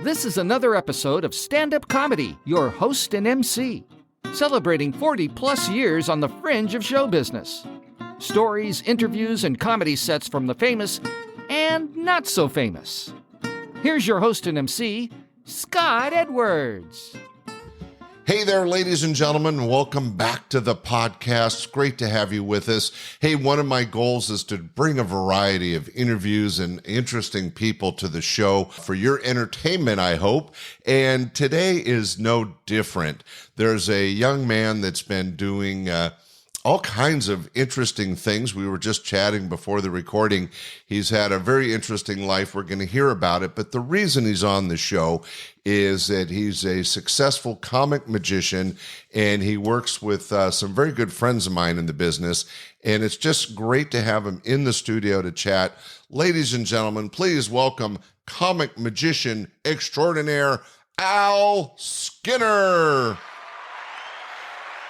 This is another episode of Standup Comedy, your host and MC, celebrating 40-plus years on the fringe of show business. Stories, interviews, and comedy sets from the famous and not so famous. Here's your host and MC, Scott Edwards. Hey there, ladies and gentlemen. Welcome back to the podcast. It's great to have you with us. Hey, one of my goals is to bring a variety of interviews and interesting people to the show for your entertainment, I hope. And today is no different. There's a young man that's been doing all kinds of interesting things. We were just chatting before the recording. He's had a very interesting life. We're going to hear about it. But the reason he's on the show is that he's a successful comic magician, and he works with some very good friends of mine in the business. And it's just great to have him in the studio to chat. Ladies and gentlemen, please welcome comic magician extraordinaire, Al Skinner.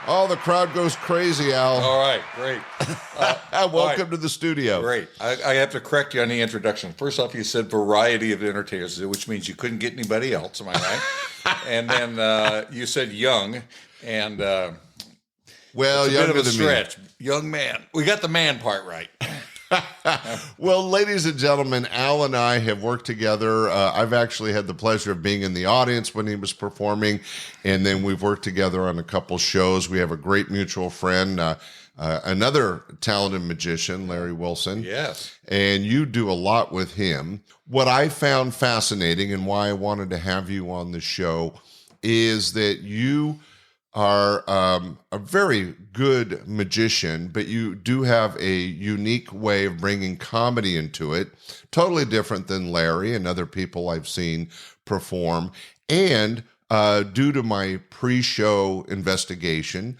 Oh, the crowd goes crazy, Al. All right, great. Welcome to the studio. Great. I have to correct you on the introduction. First off, you said variety of entertainers, which means you couldn't get anybody else, am I right? And then you said young, and well, it's a younger bit of a than stretch. Young man. We got the man part right. Well, ladies and gentlemen, Al and I have worked together. I've actually had the pleasure of being in the audience when he was performing, and then we've worked together on a couple shows. We have a great mutual friend, another talented magician, Larry Wilson. Yes. And you do a lot with him. What I found fascinating and why I wanted to have you on the show is that you are a very good magician, but you do have a unique way of bringing comedy into it, totally different than Larry and other people I've seen perform. And due to my pre-show investigation,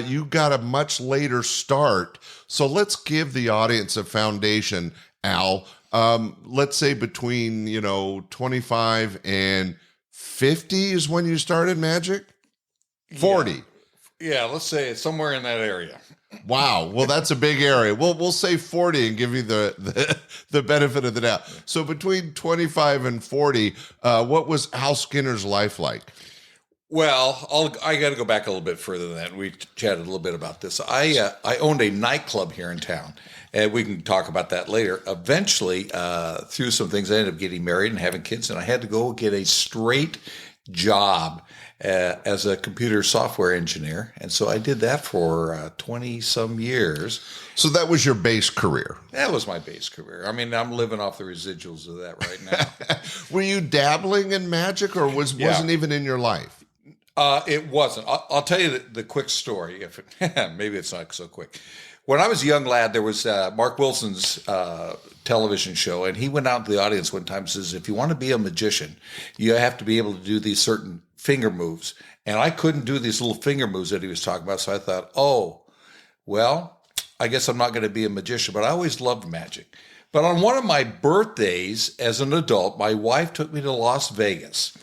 you got a much later start. So let's give the audience a foundation, Al. Let's say between 25 and 50 is when you started magic? 40. Yeah, let's say it's somewhere in that area. Wow. Well, that's a big area. We'll say 40 and give you the benefit of the doubt. So between 25 and 40, what was Al Skinner's life like? Well, I got to go back a little bit further than that. We chatted a little bit about this. I owned a nightclub here in town, and we can talk about that later. Eventually, through some things, I ended up getting married and having kids, and I had to go get a straight job as a computer software engineer. And so I did that for 20-some years. So that was your base career? That was my base career. I mean, I'm living off the residuals of that right now. Were you dabbling in magic, or wasn't even in your life? It wasn't. I'll tell you the quick story. If maybe it's not so quick. When I was a young lad, there was Mark Wilson's television show, and he went out to the audience one time and says, if you want to be a magician, you have to be able to do these certain finger moves. And I couldn't do these little finger moves that he was talking about, so I thought, well, I guess I'm not going to be a magician, but I always loved magic. But on one of my birthdays as an adult, my wife took me to Las Vegas,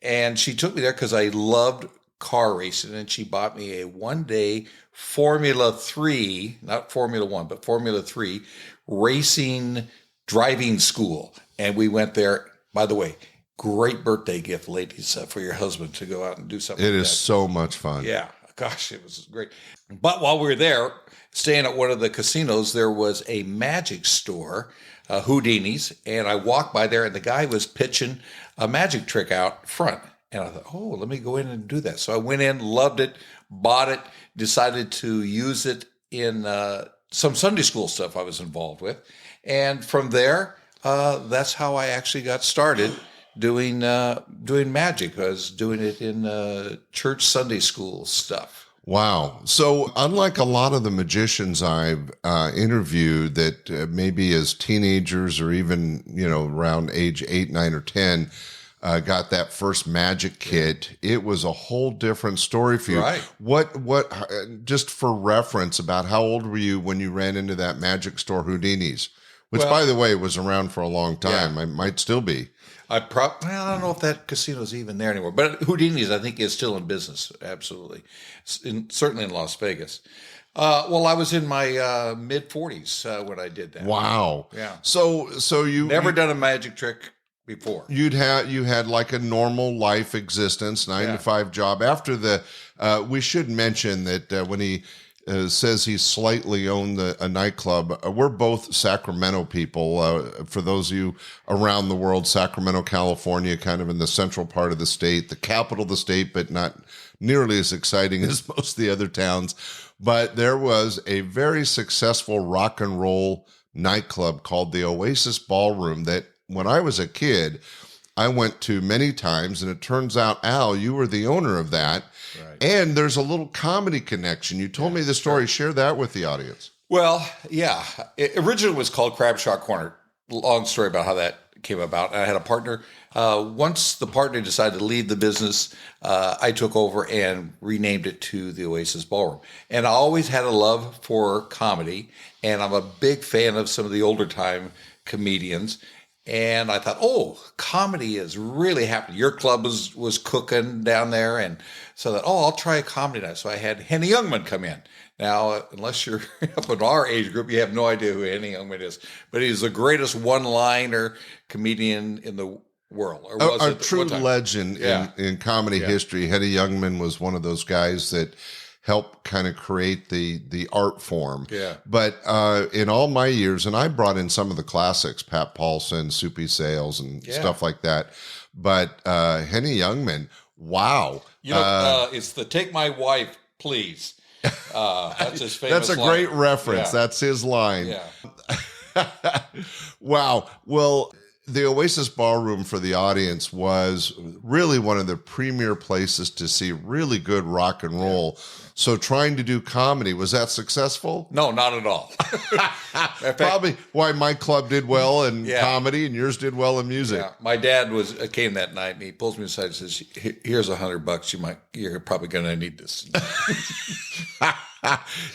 and she took me there because I loved car racing, and she bought me a one-day Formula 3, not Formula 1, but Formula 3 racing driving school. And we went there. By the way, great birthday gift, ladies, for your husband to go out and do something. It is so much fun. Yeah. Gosh, it was great. But while we were there, staying at one of the casinos, there was a magic store, Houdini's, and I walked by there, and the guy was pitching a magic trick out front. And I thought, let me go in and do that. So I went in, loved it, bought it, decided to use it in some Sunday school stuff I was involved with. And from there, that's how I actually got started doing magic. I was doing it in church Sunday school stuff. Wow. So unlike a lot of the magicians I've interviewed that maybe as teenagers or even, around age 8, 9, or 10, got that first magic kit, it was a whole different story for you. Right. What, just for reference, about how old were you when you ran into that magic store, Houdini's? Which, by the way, was around for a long time. Yeah. I might still be. I don't know if that casino's even there anymore. But Houdini's, I think, is still in business. Absolutely. Certainly in Las Vegas. Well, I was in my mid-40s when I did that. Wow. Yeah. So you never done a magic trick before. You had like a normal life existence, 9 to 5 job. After we should mention that when he says he slightly owned a nightclub, we're both Sacramento people. For those of you around the world, Sacramento, California, kind of in the central part of the state, the capital of the state, but not nearly as exciting as most of the other towns. But there was a very successful rock and roll nightclub called the Oasis Ballroom that when I was a kid, I went to many times, and it turns out, Al, you were the owner of that. Right. And there's a little comedy connection. You told me the story. Share that with the audience. Well, yeah. It originally was called Crab Shot Corner. Long story about how that came about. I had a partner. Once the partner decided to leave the business, I took over and renamed it to the Oasis Ballroom. And I always had a love for comedy, and I'm a big fan of some of the older time comedians. And I thought, comedy is really happening. Your club was cooking down there. And so I thought, I'll try a comedy night. So I had Henny Youngman come in. Now, unless you're up in our age group, you have no idea who Henny Youngman is. But he's the greatest one-liner comedian in the world. Or was a true legend in comedy history. Henny Youngman was one of those guys that helped kind of create the art form. Yeah. But in all my years, and I brought in some of the classics, Pat Paulson, Soupy Sales, and stuff like that. But Henny Youngman, wow. It's the Take My Wife, Please. That's his famous That's a line. Great reference. Yeah. That's his line. Yeah. Wow. Well, the Oasis Ballroom, for the audience, was really one of the premier places to see really good rock and roll. Yeah. So trying to do comedy, was that successful? No, not at all. Probably why my club did well in comedy and yours did well in music. Yeah. My dad came that night and he pulls me aside and says, "Here's $100. You're probably going to need this."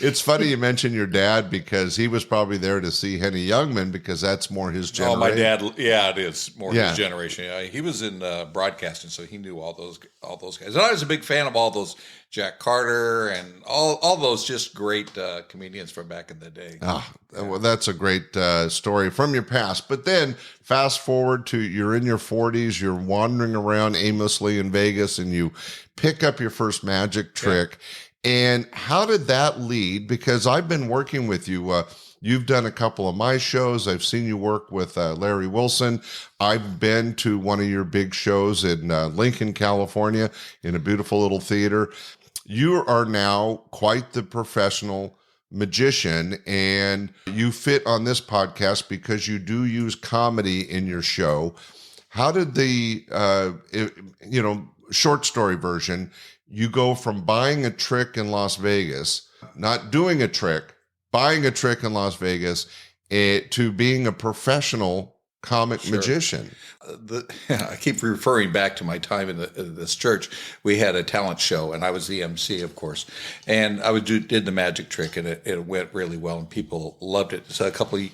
It's funny you mention your dad because he was probably there to see Henny Youngman because that's more his generation. Oh, my dad, it is more his generation. Yeah, he was in broadcasting, so he knew all those guys. And I was a big fan of all those Jack Carter and all those just great comedians from back in the day. Well, that's a great story from your past. But then fast forward to you're in your 40s, you're wandering around aimlessly in Vegas, and you pick up your first magic trick. Yeah. And how did that lead? Because I've been working with you. You've done a couple of my shows. I've seen you work with Larry Wilson. I've been to one of your big shows in Lincoln, California, in a beautiful little theater. You are now quite the professional magician, and you fit on this podcast because you do use comedy in your show. How did the, short story version, you go from buying a trick in Las Vegas, not doing a trick, buying a trick in Las Vegas, to being a professional comic magician? I keep referring back to my time in this church. We had a talent show, and I was the MC, of course. And I did the magic trick, and it went really well, and people loved it. So the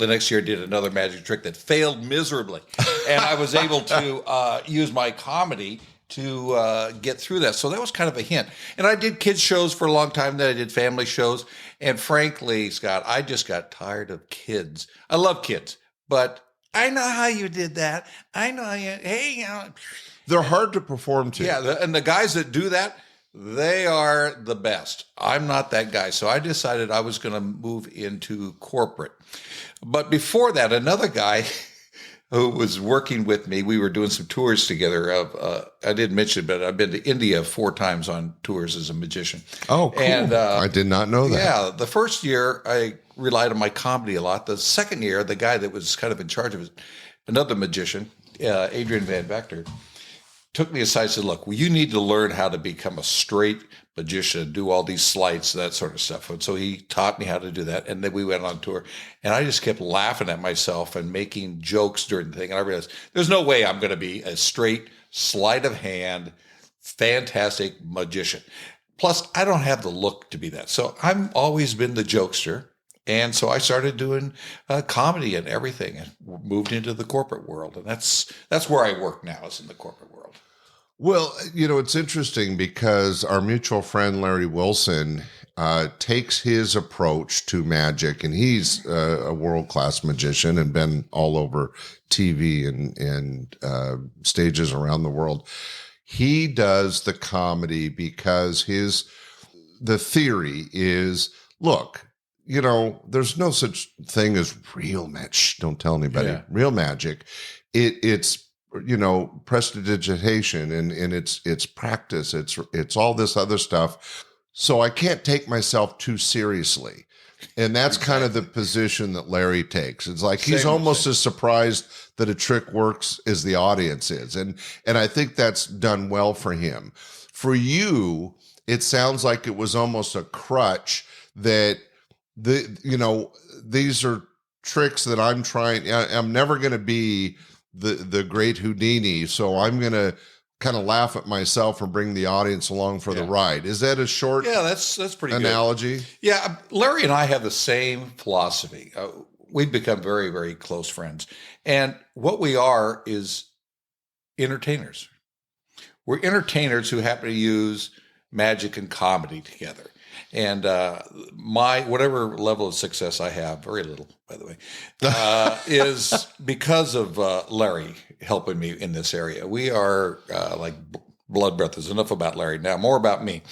next year, I did another magic trick that failed miserably, and I was able to use my comedy to get through that. So that was kind of a hint. And I did kids shows for a long time. Then I did family shows. And frankly, Scott, I just got tired of kids. I love kids, but I know how you did that. I know how you, They're hard to perform to. Yeah, and the guys that do that, they are the best. I'm not that guy. So I decided I was going to move into corporate. But before that, another guy who was working with me, we were doing some tours together. I didn't mention it, but I've been to India 4 times on tours as a magician. Oh, cool. And, I did not know that. Yeah, the first year I relied on my comedy a lot. The second year, the guy that was kind of in charge of it, another magician, Adrian Van Vector, took me aside and said, "Look, you need to learn how to become a straight magician, do all these sleights, that sort of stuff." And so he taught me how to do that. And then we went on tour. And I just kept laughing at myself and making jokes during the thing. And I realized there's no way I'm going to be a straight, sleight of hand, fantastic magician. Plus, I don't have the look to be that. So I've always been the jokester. And so I started doing comedy and everything and moved into the corporate world. And that's where I work now, is in the corporate world. Well, it's interesting because our mutual friend, Larry Wilson, takes his approach to magic, and he's a world-class magician and been all over TV and stages around the world. He does the comedy because the theory is, look, there's no such thing as real magic. Don't tell anybody. Yeah. Real magic. It's prestidigitation and it's practice. It's all this other stuff. So I can't take myself too seriously. And that's kind of the position that Larry takes. It's like he's almost as surprised that a trick works as the audience is. And I think that's done well for him. For you, it sounds like it was almost a crutch that these are tricks that I'm trying. I'm never going to be the great Houdini, so I'm going to kind of laugh at myself and bring the audience along for the ride. Is that a short that's pretty analogy? Good. Yeah, Larry and I have the same philosophy. We've become very, very close friends. And what we are is entertainers. We're entertainers who happen to use magic and comedy together. And my whatever level of success I have, very little, by the way, is because of Larry helping me in this area. We are like blood brothers. Enough about Larry now, more about me.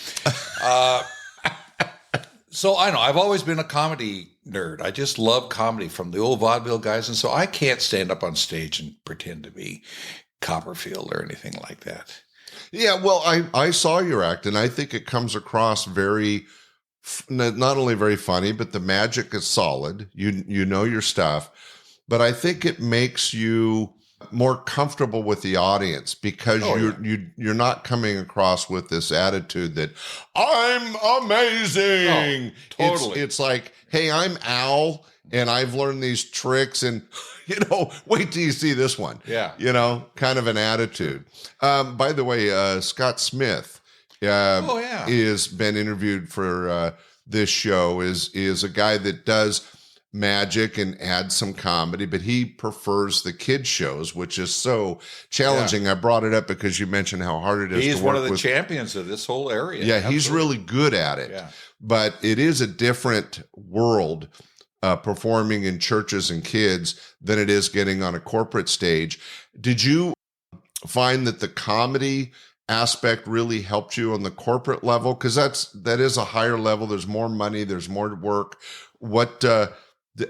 So I know I've always been a comedy nerd. I just love comedy from the old vaudeville guys. And so I can't stand up on stage and pretend to be Copperfield or anything like that. Yeah, well, I saw your act, and I think it comes across very, not only very funny, but the magic is solid. You know your stuff, but I think it makes you more comfortable with the audience because you're not coming across with this attitude that I'm amazing. Oh, totally. It's like, hey, I'm Al, and I've learned these tricks, and wait till you see this one. Yeah. Kind of an attitude. By the way, Scott Smith is been interviewed for this show, is a guy that does magic and adds some comedy, but he prefers the kids shows, which is so challenging. Yeah. I brought it up because you mentioned how hard it is He's to work one of the with champions of this whole area. Yeah, Absolutely. He's really good at it. Yeah. But it is a different world performing in churches and kids than it is getting on a corporate stage. Did you find that the comedy aspect really helped you on the corporate level? Because that is a higher level. There's more money. There's more work.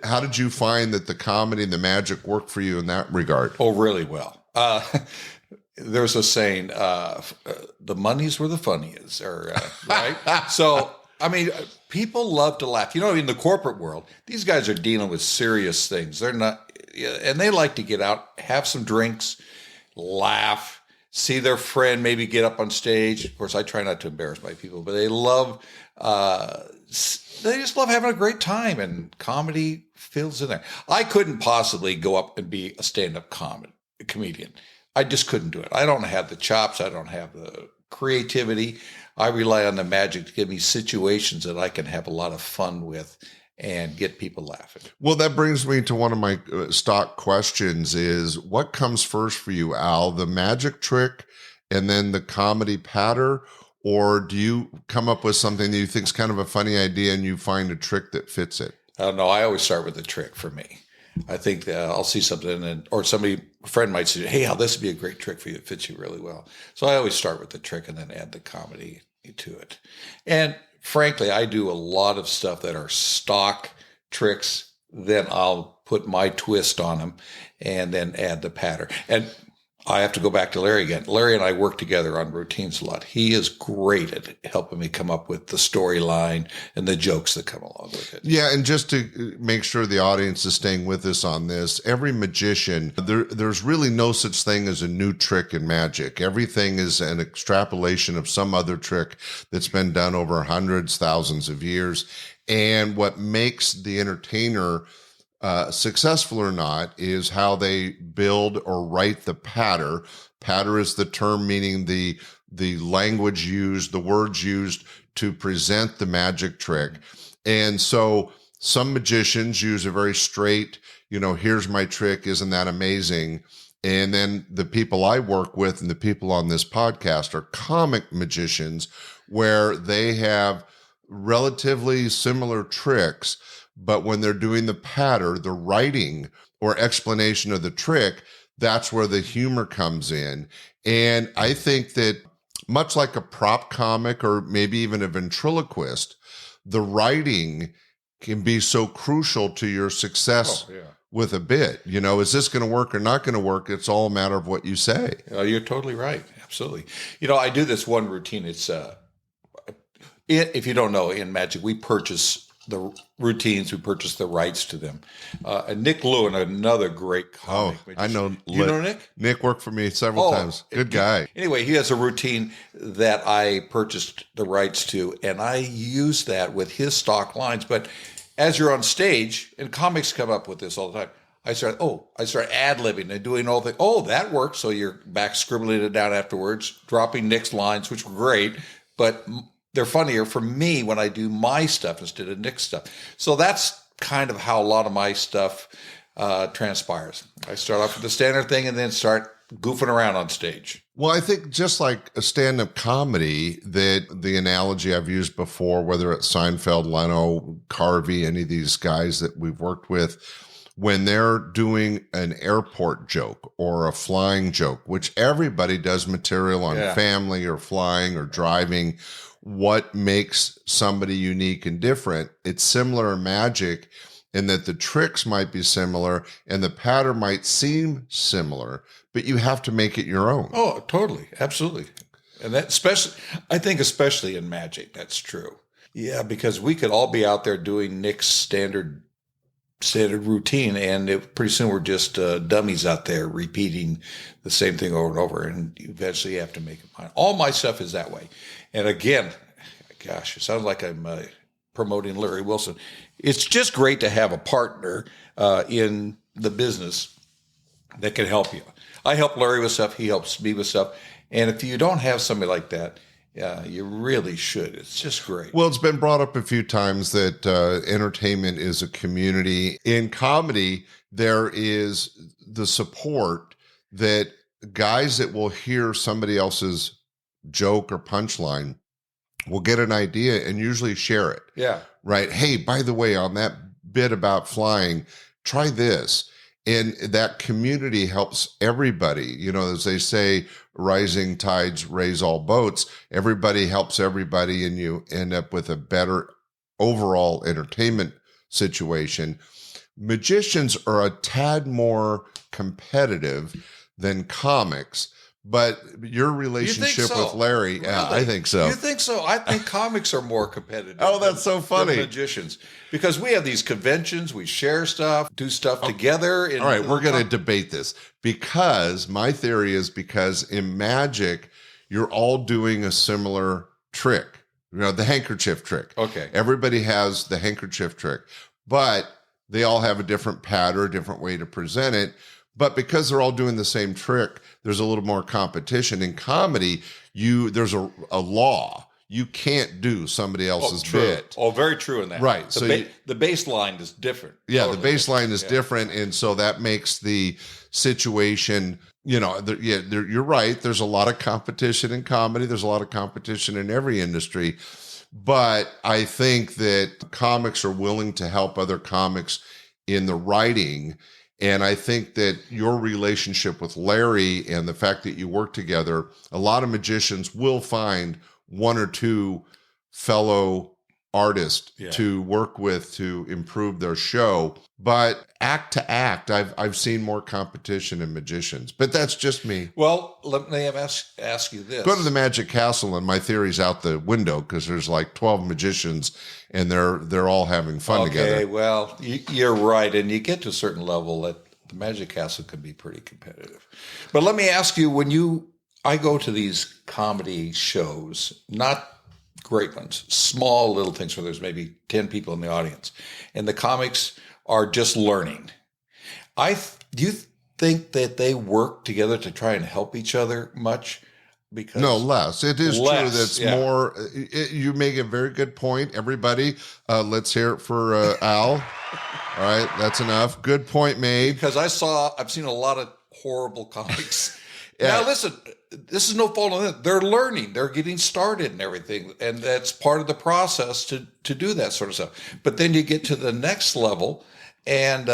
How did you find that the comedy and the magic worked for you in that regard? Oh, really well. There's a saying, the money's where the funny is, right? So, I mean, people love to laugh. In the corporate world, these guys are dealing with serious things. They're not, and they like to get out, have some drinks, laugh, see their friend maybe get up on stage. Of course, I try not to embarrass my people, but they just love having a great time, and comedy fills in there. I couldn't possibly go up and be a stand-up comedian. I just couldn't do it. I don't have the chops. I don't have the creativity. I rely on the magic to give me situations that I can have a lot of fun with and get people laughing. Well, that brings me to one of my stock questions is, what comes first for you, Al, the magic trick and then the comedy patter? Or do you come up with something that you think is kind of a funny idea and you find a trick that fits it? No, I always start with the trick for me. I think I'll see something or a friend might say, hey, Al, this would be a great trick for you. It fits you really well. So I always start with the trick and then add the comedy to it. And frankly, I do a lot of stuff that are stock tricks. Then I'll put my twist on them and then add the pattern. And I have to go back to Larry again. Larry and I work together on routines a lot. He is great at helping me come up with the storyline and the jokes that come along with it. Yeah, and just to make sure the audience is staying with us on this, every magician, there's really no such thing as a new trick in magic. Everything is an extrapolation of some other trick that's been done over hundreds, thousands of years. And what makes the entertainer successful or not is how they build or write the patter. Patter is the term meaning the language used, the words used to present the magic trick. And so some magicians use a very straight, here's my trick, isn't that amazing? And then the people I work with and the people on this podcast are comic magicians, where they have relatively similar tricks, but when they're doing the patter, the writing or explanation of the trick, that's where the humor comes in. And I think that much like a prop comic or maybe even a ventriloquist, the writing can be so crucial to your success with a bit. You know, is this going to work or not going to work? It's all a matter of what you say. You're totally right. Absolutely. You know, I do this one routine. It's, if you don't know, in Magic, we purchase the routines, we purchase the rights to them. And Nick Lewin, another great comic. I know. You know Nick? Nick worked for me several times. Good guy. Anyway, he has a routine that I purchased the rights to, and I use that with his stock lines. But as you're on stage, and comics come up with this all the time, I start ad-libbing and doing all the, that worked. So you're back scribbling it down afterwards, dropping Nick's lines, which were great, but they're funnier for me when I do my stuff instead of Nick's stuff. So that's kind of how a lot of my stuff transpires. I start off with the standard thing and then start goofing around on stage. Well, I think just like a stand-up comedy, that the analogy I've used before, whether it's Seinfeld, Leno, Carvey, any of these guys that we've worked with, when they're doing an airport joke or a flying joke, which everybody does material on family or flying or driving, what makes somebody unique and different? It's similar in Magic in that the tricks might be similar and the pattern might seem similar, but you have to make it your own. Oh, totally. Absolutely. And that I think especially in Magic, that's true. Yeah, because we could all be out there doing Nick's standard routine, and pretty soon we're just dummies out there repeating the same thing over and over, and eventually you have to make it mine. All my stuff is that way. And again, gosh, it sounds like I'm promoting Larry Wilson. It's just great to have a partner in the business that can help you. I help Larry with stuff. He helps me with stuff. And if you don't have somebody like that, you really should. It's just great. Well, it's been brought up a few times that entertainment is a community. In comedy, there is the support that guys that will hear somebody else's joke or punchline will get an idea and usually share it. Yeah. Right. Hey, by the way, on that bit about flying, try this. And that community helps everybody. You know, as they say, rising tides raise all boats. Everybody helps everybody, and you end up with a better overall entertainment situation. Magicians are a tad more competitive than comics, but your relationship with Larry, really? I think so. You think so? I think comics are more competitive. Oh, that's so funny. Than magicians, because we have these conventions, we share stuff, do stuff together. All right, we're going to debate this, because my theory is because in Magic, you're all doing a similar trick. You know, the handkerchief trick. Okay. Everybody has the handkerchief trick, but they all have a different pattern, a different way to present it. But because they're all doing the same trick, there's a little more competition. In comedy, there's a law. You can't do somebody else's bit. Oh, very true in that. Right. The baseline is different. Yeah, totally. The baseline is different. And so that makes the situation, you know, you're right. There's a lot of competition in comedy. There's a lot of competition in every industry. But I think that comics are willing to help other comics in the writing. And I think that your relationship with Larry and the fact that you work together, a lot of magicians will find one or two fellow artists to work with to improve their show. But act to act, I've seen more competition in magicians. But that's just me. Well, let me ask you this. Go to the Magic Castle and my theory's out the window, because there's like 12 magicians and they're all having fun together. Okay, well, you're right. And you get to a certain level that the Magic Castle can be pretty competitive. But let me ask you, I go to these comedy shows, not great ones, small little things where there's maybe 10 people in the audience, and the comics are just learning. Do you think that they work together to try and help each other much? Because no, less. It is true that's more. You make a very good point. Everybody, let's hear it for Al. All right, that's enough. Good point made. Because I've seen a lot of horrible comics. Now listen, this is no fault of them. They're learning, they're getting started and everything. And that's part of the process to do that sort of stuff. But then you get to the next level and,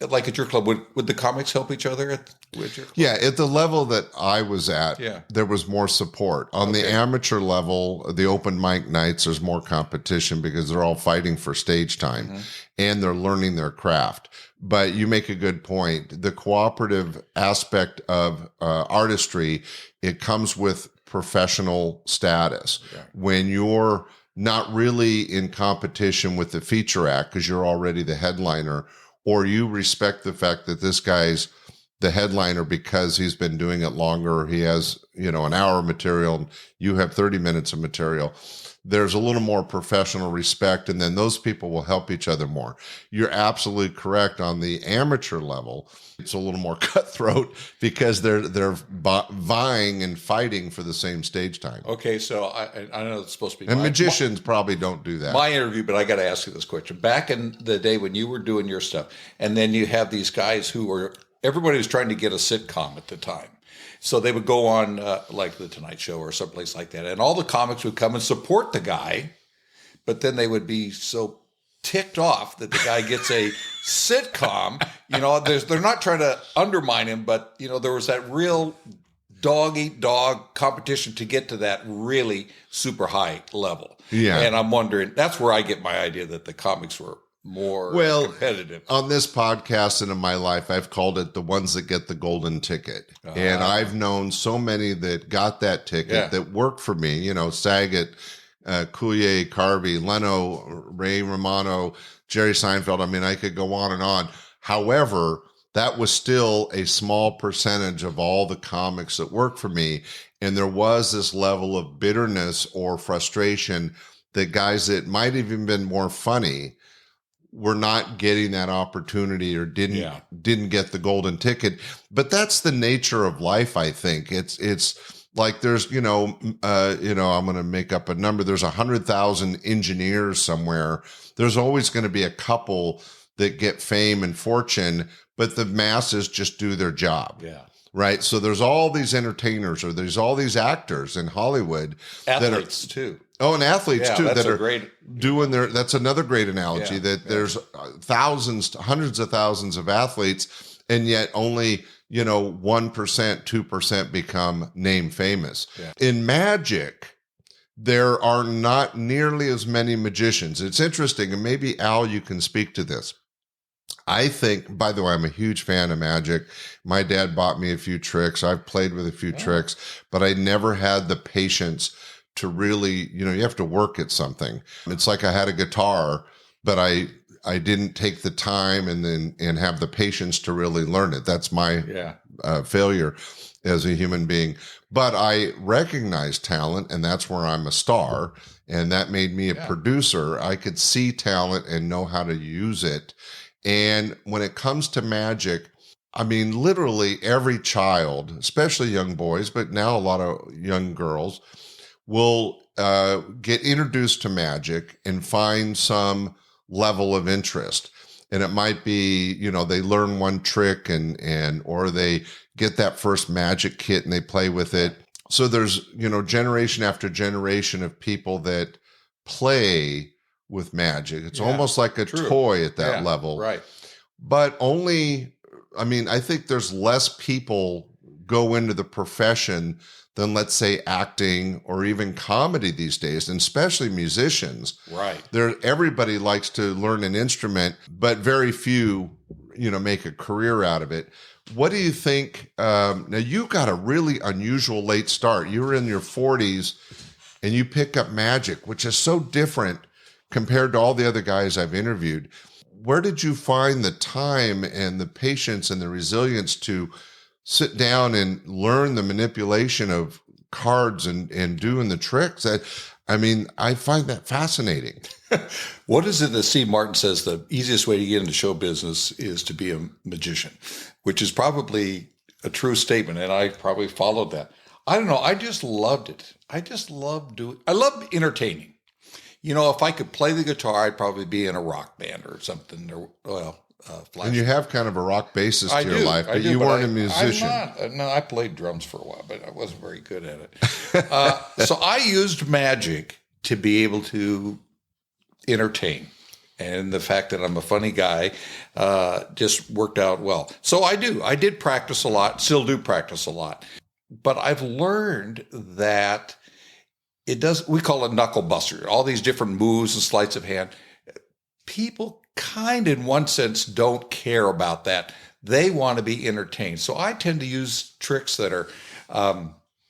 like at your club, would the comics help each other at your club? Yeah, at the level that I was at, Yeah. there was more support. On the amateur level, the open mic nights, there's more competition because they're all fighting for stage time and they're learning their craft. But you make a good point. The cooperative aspect of artistry, it comes with professional status. Yeah. When you're not really in competition with the feature act because you're already the headliner, or you respect the fact that this guy's the headliner because he's been doing it longer, he has, an hour of material, and you have 30 minutes of material. There's a little more professional respect, and then those people will help each other more. You're absolutely correct. On the amateur level, it's a little more cutthroat because they're vying and fighting for the same stage time. Okay, so I know it's supposed to be. And magicians probably don't do that. My interview, but I got to ask you this question. Back in the day when you were doing your stuff, and then you have these guys who were, everybody was trying to get a sitcom at the time. So they would go on like The Tonight Show or someplace like that. And all the comics would come and support the guy, but then they would be so ticked off that the guy gets a sitcom. They're not trying to undermine him, but, there was that real dog-eat-dog competition to get to that really super high level. Yeah. And I'm wondering, that's where I get my idea that the comics were more competitive. On this podcast and in my life, I've called it the ones that get the golden ticket. And I've known so many that got that ticket that worked for me, Saget, Coulier, Carvey, Leno, Ray Romano, Jerry Seinfeld. I mean, I could go on and on. However, that was still a small percentage of all the comics that worked for me. And there was this level of bitterness or frustration that guys that might have even been more funny were not getting that opportunity or didn't get the golden ticket. But that's the nature of life, I think. It's like there's, I'm going to make up a number. There's 100,000 engineers somewhere. There's always going to be a couple that get fame and fortune, but the masses just do their job. Yeah. Right. So there's all these entertainers or there's all these actors in Hollywood. Athletes too. Oh, and athletes too that are great doing that's another great analogy that there's thousands, hundreds of thousands of athletes, and yet only, 1%, 2% become name famous. Yeah. In magic, there are not nearly as many magicians. It's interesting, and maybe Al, you can speak to this. I think, by the way, I'm a huge fan of magic. My dad bought me a few tricks. I've played with a few tricks, but I never had the patience to really, you have to work at something. It's like I had a guitar, but I didn't take the time and have the patience to really learn it. That's my failure as a human being. But I recognize talent, and that's where I'm a star. And that made me a producer. I could see talent and know how to use it. And when it comes to magic, I mean, literally every child, especially young boys, but now a lot of young girls, will get introduced to magic and find some level of interest. And it might be, they learn one trick or they get that first magic kit and they play with it. So there's, generation after generation of people that play with magic. It's almost like a toy at that level. Right. But I think there's less people go into the profession than, let's say, acting or even comedy these days, and especially musicians. Right. Everybody likes to learn an instrument, but very few, make a career out of it. What do you think? Now, you got a really unusual late start. You were in your 40s, and you pick up magic, which is so different compared to all the other guys I've interviewed. Where did you find the time and the patience and the resilience to sit down and learn the manipulation of cards and doing the tricks? I find that fascinating. What is it that Steve Martin says the easiest way to get into show business is to be a magician, which is probably a true statement, and I probably followed that. I don't know. I just loved it. I love entertaining. If I could play the guitar, I'd probably be in a rock band or something. flash. And you have kind of a rock basis to your life, but do, you but weren't a musician. I played drums for a while, but I wasn't very good at it. So I used magic to be able to entertain. And the fact that I'm a funny guy just worked out well. So I did practice a lot, still do practice a lot. But I've learned that we call it knuckle buster, all these different moves and sleights of hand. People kind of, in one sense, don't care about that. They want to be entertained. So I tend to use tricks that are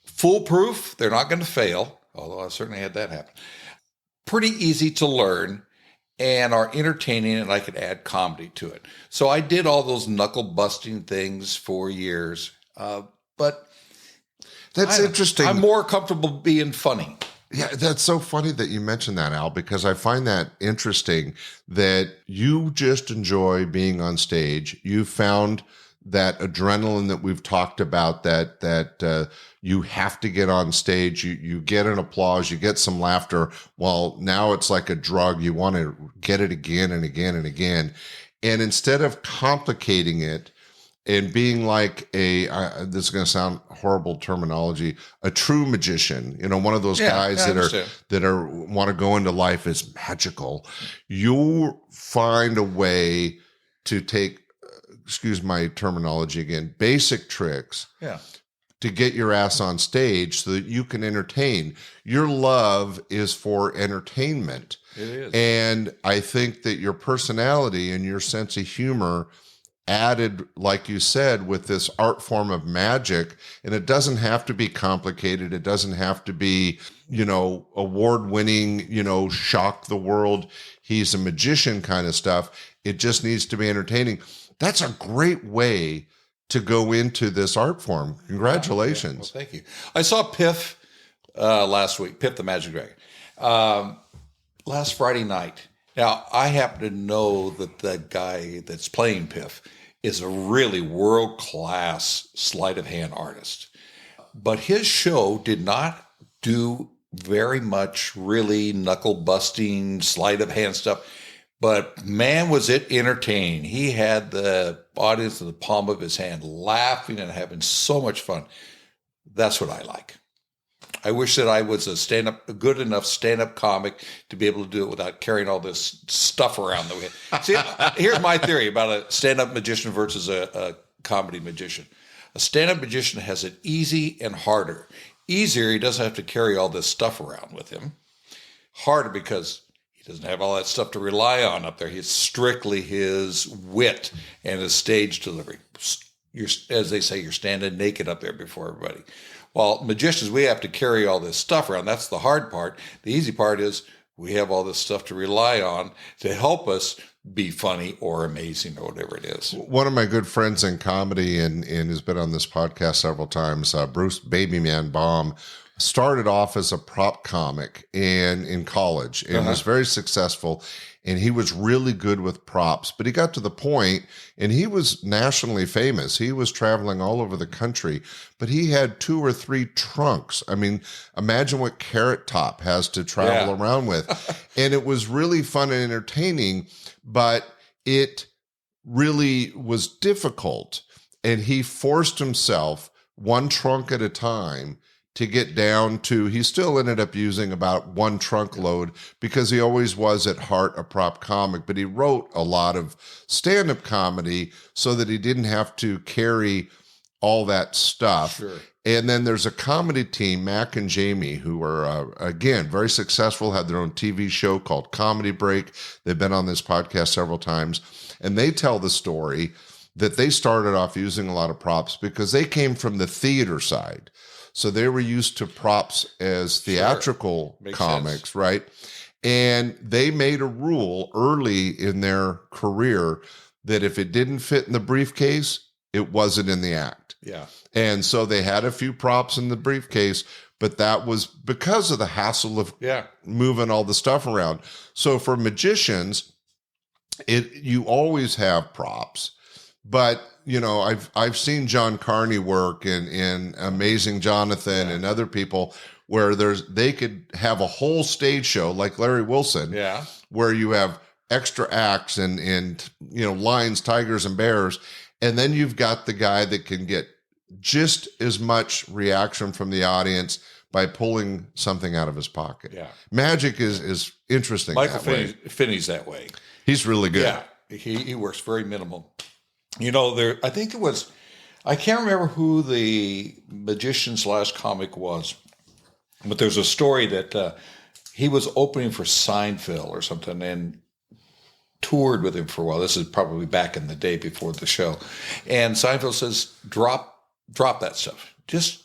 foolproof. They're not going to fail, although I've certainly had that happen. Pretty easy to learn and are entertaining, and I could add comedy to it. So I did all those knuckle busting things for years. But that's interesting. I'm more comfortable being funny. Yeah, that's so funny that you mentioned that, Al, because I find that interesting that you just enjoy being on stage. You found that adrenaline that we've talked about, that you have to get on stage, you get an applause, you get some laughter. Well, now it's like a drug. You want to get it again and again and again. And instead of complicating it and being like this is going to sound horrible terminology, a true magician, one of those guys that want to go into life as magical, you find a way to take, excuse my terminology again, basic tricks to get your ass on stage so that you can entertain. Your love is for entertainment. It is. And I think that your personality and your sense of humor added, like you said, with this art form of magic, and it doesn't have to be complicated. It doesn't have to be, award-winning, shock the world, he's a magician kind of stuff. It just needs to be entertaining. That's a great way to go into this art form. Congratulations. Well, thank you. I saw Piff last week, Piff the Magic Dragon, last Friday night. Now, I happen to know that the guy that's playing Piff is a really world-class sleight of hand artist. But his show did not do very much really knuckle-busting, sleight of hand stuff. But man, was it entertaining. He had the audience in the palm of his hand laughing and having so much fun. That's what I like. I wish that I was a good enough stand-up comic to be able to do it without carrying all this stuff around that we had. See, here's my theory about a stand-up magician versus a comedy magician. A stand-up magician has it easy and harder. Easier, he doesn't have to carry all this stuff around with him. Harder because he doesn't have all that stuff to rely on up there. He's strictly his wit and his stage delivery. As they say, you're standing naked up there before everybody. While magicians, we have to carry all this stuff around. That's the hard part. The easy part is we have all this stuff to rely on to help us be funny or amazing or whatever it is. One of my good friends in comedy and has been on this podcast several times, Bruce Babyman Baum, started off as a prop comic in college and was very successful. And he was really good with props, but he got to the point, and he was nationally famous. He was traveling all over the country, but he had 2 or 3 trunks. I mean, imagine what Carrot Top has to travel around with. And it was really fun and entertaining, but it really was difficult. And he forced himself 1 trunk at a time to get down to, he still ended up using about 1 trunk load because he always was at heart a prop comic, but he wrote a lot of stand-up comedy so that he didn't have to carry all that stuff. Sure. And then there's a comedy team, Mac and Jamie, who are, again, very successful, had their own TV show called Comedy Break. They've been on this podcast several times, and they tell the story that they started off using a lot of props because they came from the theater side. So they were used to props as theatrical comics, sense. Right? And they made a rule early in their career that if it didn't fit in the briefcase, it wasn't in the act. Yeah. And so they had a few props in the briefcase, but that was because of the hassle of moving all the stuff around. So for magicians, you always have props, but I've seen John Carney work in Amazing Jonathan and other people where they could have a whole stage show like Larry Wilson, where you have extra acts and lions, tigers, and bears. And then you've got the guy that can get just as much reaction from the audience by pulling something out of his pocket. Yeah. Magic is interesting. Michael Finney's that way. He's really good. Yeah. He works very minimal. I think it was, I can't remember who the magician / comic was, but there's a story that he was opening for Seinfeld or something and toured with him for a while. This is probably back in the day before the show. And Seinfeld says, drop that stuff. Just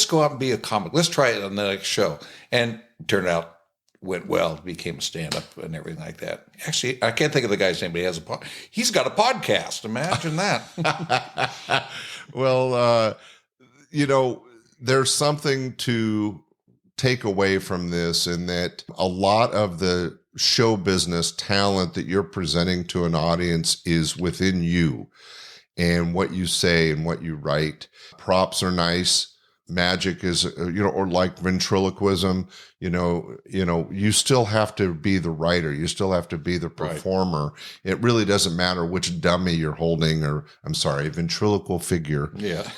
go out and be a comic. Let's try it on the next show. And it turned out went well, became a stand-up and everything like that. Actually, I can't think of the guy's name, but he's got a podcast. Imagine that. Well, there's something to take away from this, in that a lot of the show business talent that you're presenting to an audience is within you and what you say and what you write. Props are nice. Magic is, or like ventriloquism, you still have to be the writer. You still have to be the performer. Right. It really doesn't matter which dummy you're holding, ventriloquial figure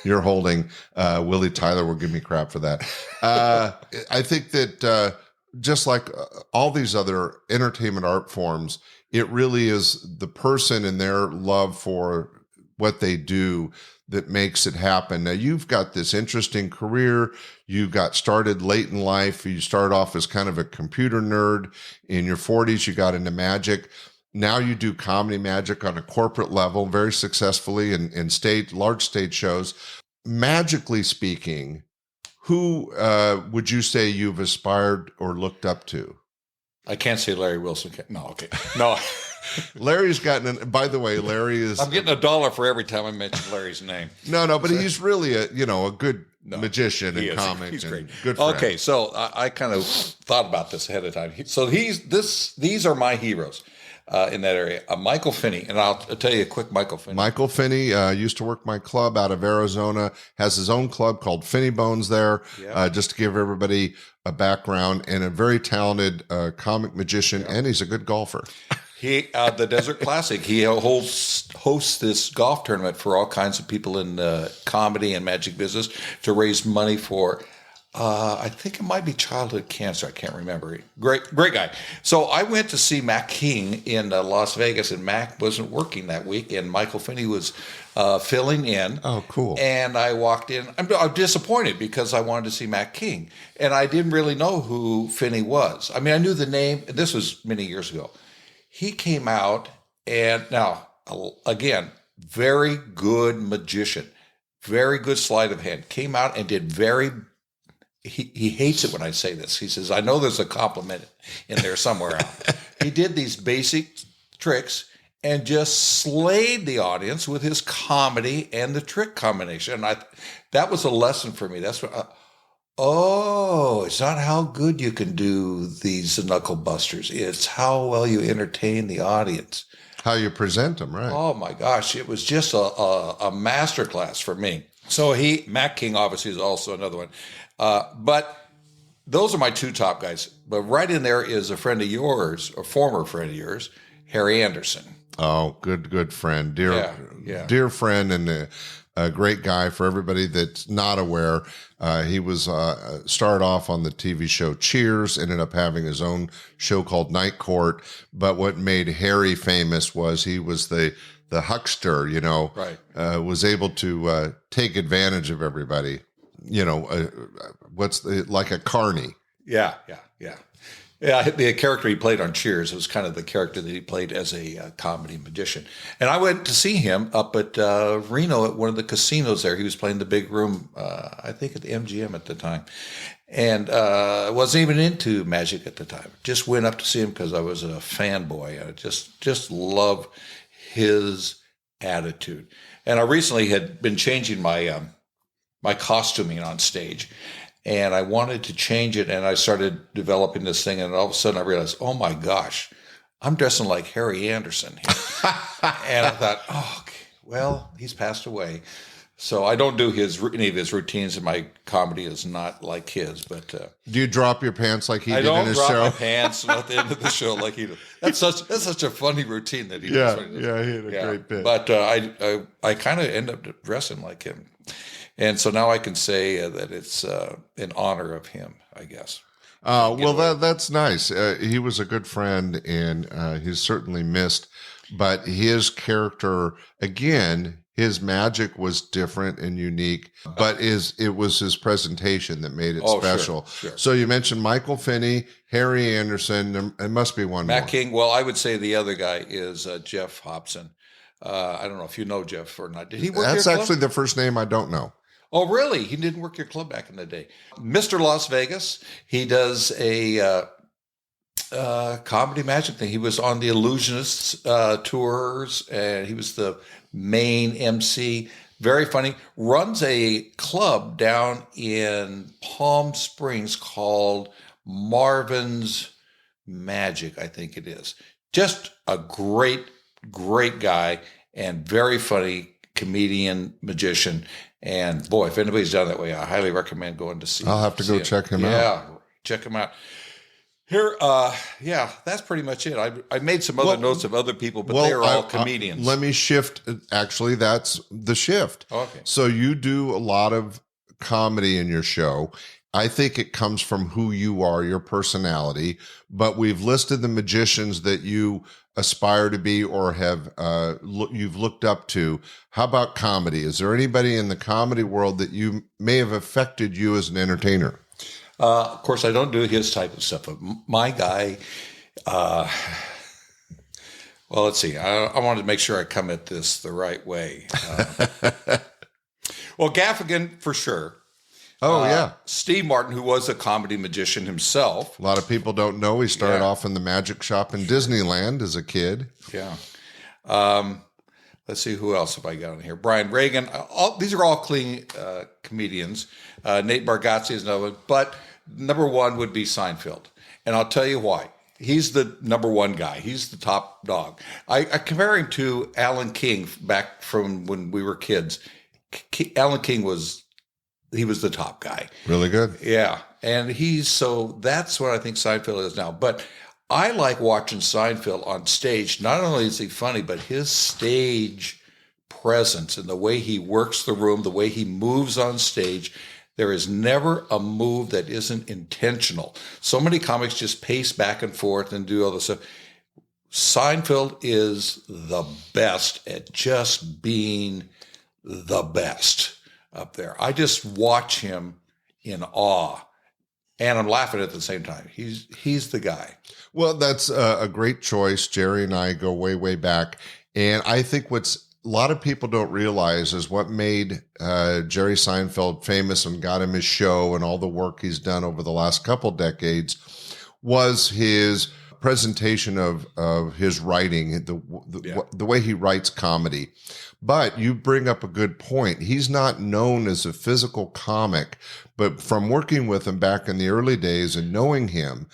you're holding. Willie Tyler will give me crap for that. I think that just like all these other entertainment art forms, it really is the person and their love for what they do that makes it happen. Now, you've got this interesting career. You got started late in life. You started off as kind of a computer nerd. In your 40s, you got into magic. Now you do comedy magic on a corporate level very successfully in large stage shows. Magically speaking, who would you say you've aspired or looked up to? I can't say Larry Wilson. No, okay. No. Larry's gotten, by the way, Larry is... I'm getting $1 for every time I mention Larry's name. No, but he's really a good magician and comic. He's great. Good friend. Okay, so I kind of thought about this ahead of time. So these are my heroes in that area. Michael Finney, and I'll tell you a quick Michael Finney. Michael Finney used to work my club out of Arizona, has his own club called Finney Bones there, just to give everybody a background, and a very talented comic magician, and he's a good golfer. He the Desert Classic. He hosts this golf tournament for all kinds of people in the comedy and magic business to raise money for. I think it might be childhood cancer. I can't remember. Great guy. So I went to see Mac King in Las Vegas, and Mac wasn't working that week, and Michael Finney was filling in. Oh, cool. And I walked in. I'm disappointed because I wanted to see Mac King, and I didn't really know who Finney was. I mean, I knew the name. This was many years ago. He came out, and now, again, very good magician, very good sleight of hand. Came out and did he hates it when I say this. He says, I know there's a compliment in there somewhere out. He did these basic tricks and just slayed the audience with his comedy and the trick combination. And that was a lesson for me. That's what... it's not how good you can do these knuckle busters. It's how well you entertain the audience. How you present them, right? Oh my gosh, it was just a masterclass for me. So Mac King obviously is also another one. But those are my two top guys. But right in there is a friend of yours, a former friend of yours, Harry Anderson. Oh, good friend. Dear friend, and a great guy. For everybody that's not aware, he was started off on the TV show Cheers, ended up having his own show called Night Court. But what made Harry famous was he was the huckster, right. Was able to take advantage of everybody. Like a carny. Yeah. The character he played on Cheers was kind of the character that he played as a comedy magician. And I went to see him up at Reno at one of the casinos there. He was playing the big room, I think at the MGM at the time. And wasn't even into magic at the time. Just went up to see him because I was a fanboy. I just love his attitude. And I recently had been changing my costuming on stage. And I wanted to change it, and I started developing this thing, and all of a sudden I realized, oh my gosh, I'm dressing like Harry Anderson here. And I thought, okay, well, he's passed away. So I don't do any of his routines, and my comedy is not like his. But Do you drop your pants like he I did in don't his drop show? my pants at the end of the show like he does. That's such a funny routine that he Yeah, does. yeah, he had a great bit. But I kind of end up dressing like him, and so now I can say that it's in honor of him, I guess. Well, that's nice. He was a good friend, and he's certainly missed. But his character, again, his magic was different and unique. But it was his presentation that made it special. Sure. So you mentioned Michael Finney, Harry Anderson. There must be one Matt more. King. Well, I would say the other guy is Jeff Hobson. I don't know if you know Jeff or not. Did he work? That's your club? actually the first name I don't know. Oh, really? He didn't work your club back in the day. Mr. Las Vegas. He does a comedy magic thing. He was on the Illusionists tours, and he was the main MC. Very funny. Runs a club down in Palm Springs called Marvin's Magic, I think it is. Just a great, great guy and very funny comedian, magician. And boy, if anybody's down that way, I highly recommend going to see him. I'll have to go check him out. Yeah, check him out. Here, that's pretty much it. I made some other notes of other people, but they're all comedians. Let me shift. Actually, that's the shift. Okay. So you do a lot of comedy in your show. I think it comes from who you are, your personality, but we've listed the magicians that you aspire to be or have you've looked up to. How about comedy? Is there anybody in the comedy world that you may have affected you as an entertainer? Of course, I don't do his type of stuff, but my guy, well, let's see. I wanted to make sure I come at this the right way. Well, Gaffigan, for sure. Oh, yeah. Steve Martin, who was a comedy magician himself. A lot of people don't know he started off in the magic shop in Disneyland as a kid. Yeah. Let's see, who else have I got in here? Brian Reagan. These are all clean comedians. Nate Bargatze is another one. But number one would be Seinfeld. And I'll tell you why. He's the number one guy. He's the top dog. I compare him to Alan King back from when we were kids. Alan King was the top guy. Really good. Yeah. And that's what I think Seinfeld is now. But I like watching Seinfeld on stage. Not only is he funny, but his stage presence and the way he works the room, the way he moves on stage. There is never a move that isn't intentional. So many comics just pace back and forth and do all this stuff. Seinfeld is the best at just being the best up there. I just watch him in awe, and I'm laughing at the same time. He's the guy. Well, that's a great choice. Jerry and I go way, way back. And I think what's a lot of people don't realize is what made Jerry Seinfeld famous and got him his show and all the work he's done over the last couple decades was his presentation of his writing, the way he writes comedy. But you bring up a good point. He's not known as a physical comic, but from working with him back in the early days and knowing him,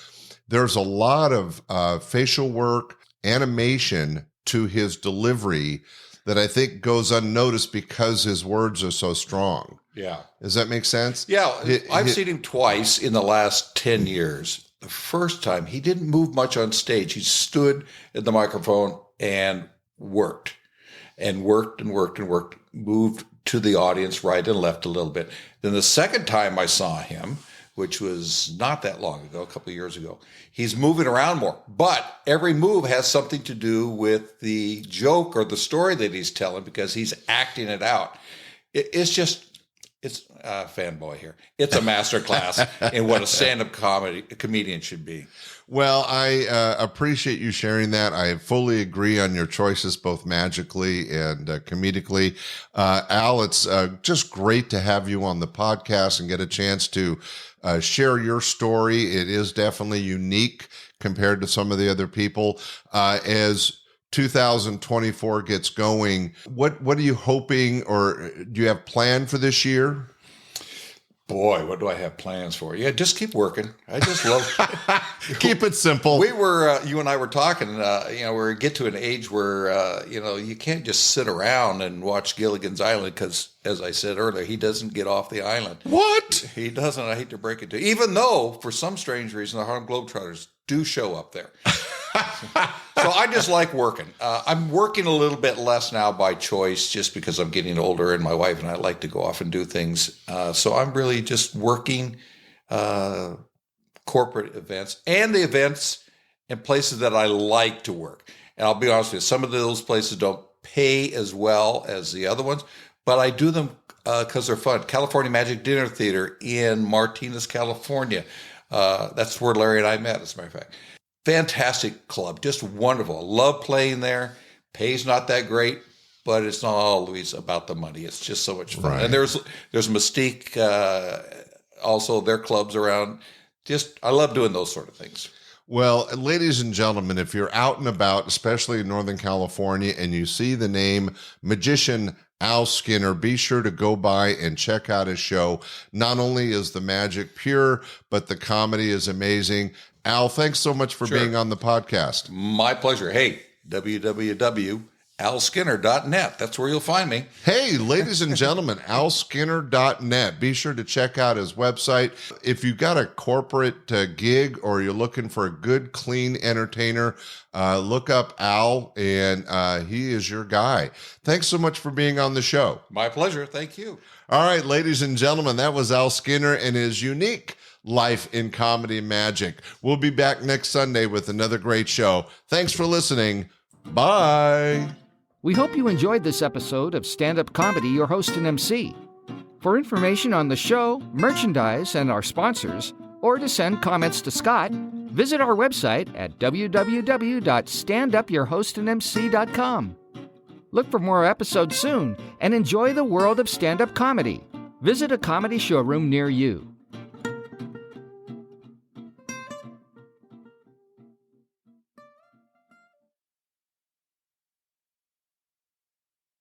there's a lot of facial work, animation to his delivery that I think goes unnoticed because his words are so strong. Yeah. Does that make sense? Yeah. I've seen him twice in the last 10 years. The first time, he didn't move much on stage. He stood at the microphone and worked. And worked, moved to the audience right and left a little bit. Then the second time I saw him, which was not that long ago, a couple of years ago, he's moving around more. But every move has something to do with the joke or the story that he's telling because he's acting it out. It's a fanboy here. It's a masterclass in what a stand-up comedian should be. Well, I appreciate you sharing that. I fully agree on your choices, both magically and comedically. Al, it's just great to have you on the podcast and get a chance to share your story. It is definitely unique compared to some of the other people. As 2024 gets going, what are you hoping or do you have planned for this year? Boy, what do I have plans for? Yeah, just keep working. I just love Keep it simple. We were, you and I were talking, we get to an age where, you can't just sit around and watch Gilligan's Island because, as I said earlier, he doesn't get off the island. What? He doesn't. I hate to break it to you. Even though, for some strange reason, the Harlem Globetrotters do show up there. So I just like working. I'm working a little bit less now by choice just because I'm getting older and my wife and I like to go off and do things. So I'm really just working corporate events and the events in places that I like to work. And I'll be honest with you, some of those places don't pay as well as the other ones, but I do them because they're fun. California Magic Dinner Theater in Martinez, California. That's where Larry and I met, as a matter of fact. Fantastic club, just wonderful. Love playing there. Pay's not that great, but it's not always about the money. It's just so much fun. Right. And there's Mystique, also their clubs around. I love doing those sort of things. Well, ladies and gentlemen, if you're out and about, especially in Northern California, and you see the name Magician Al Skinner, be sure to go by and check out his show. Not only is the magic pure, but the comedy is amazing. Al, thanks so much for being on the podcast. My pleasure. Hey, www.alskinner.net. That's where you'll find me. Hey, ladies and gentlemen, alskinner.net. Be sure to check out his website. If you've got a corporate gig or you're looking for a good, clean entertainer, look up Al, and he is your guy. Thanks so much for being on the show. My pleasure. Thank you. All right, ladies and gentlemen, that was Al Skinner and his unique life in comedy magic. We'll be back next Sunday with another great show. Thanks for listening. Bye. We hope you enjoyed this episode of Stand-Up Comedy, your host and MC. For information on the show, merchandise, and our sponsors, or to send comments to Scott, visit our website at www.standupyourhostandmc.com. Look for more episodes soon and enjoy the world of stand-up comedy. Visit a comedy showroom near you.